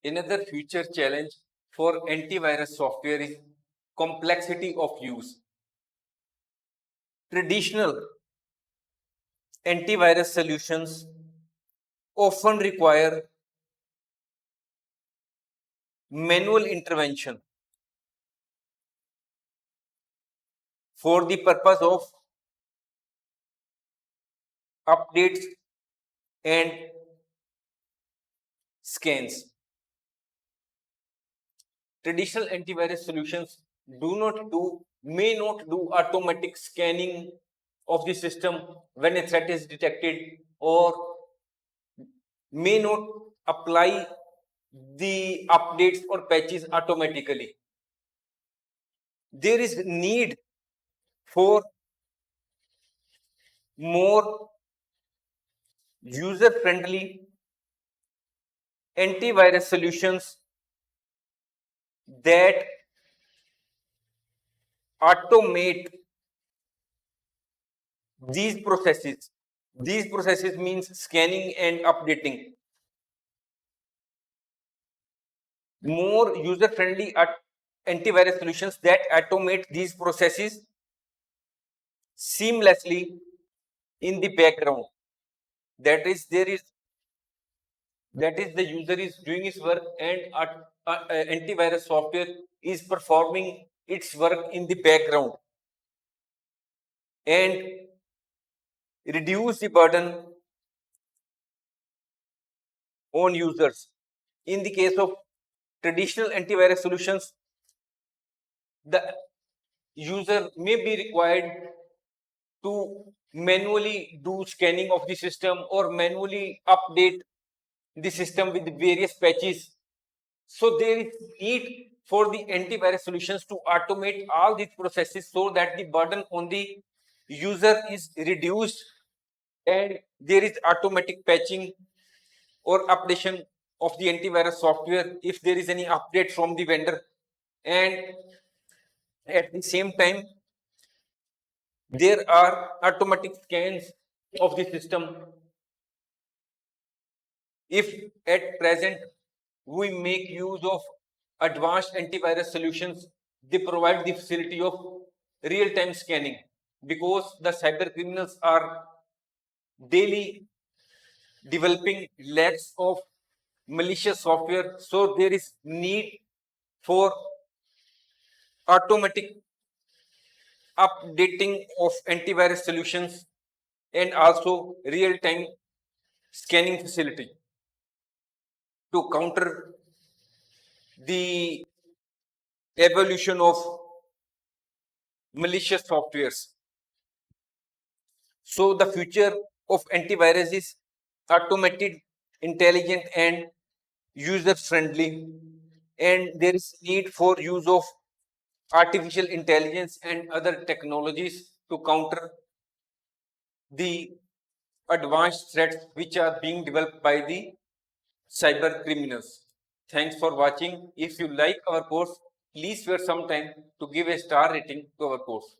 Another future challenge for antivirus software is complexity of use. Traditional antivirus solutions often require manual intervention for the purpose of updates and scans. Traditional antivirus solutions may not do automatic scanning of the system when a threat is detected, or may not apply the updates or patches automatically. There is need for more user friendly antivirus solutions that automate these processes. These processes means scanning and updating. More user friendly antivirus solutions that automate these processes seamlessly in the background. That is, the user is doing his work and antivirus software is performing its work in the background, and reduce the burden on users. In the case of traditional antivirus solutions, the user may be required to manually do scanning of the system or manually update the system with various patches. So there is need for the antivirus solutions to automate all these processes so that the burden on the user is reduced, and there is automatic patching or updation of the antivirus software if there is any update from the vendor, and at the same time there are automatic scans of the system. If at present we make use of advanced antivirus solutions, they provide the facility of real-time scanning, because the cyber criminals are daily developing lakhs of malicious software. So there is need for automatic updating of antivirus solutions and also real-time scanning facility to counter the evolution of malicious softwares. So the future of antivirus is automated, intelligent, and user friendly, and there is need for use of artificial intelligence and other technologies to counter the advanced threats which are being developed by the cyber criminals. Thanks for watching. If you like our course, please spare some time to give a star rating to our course.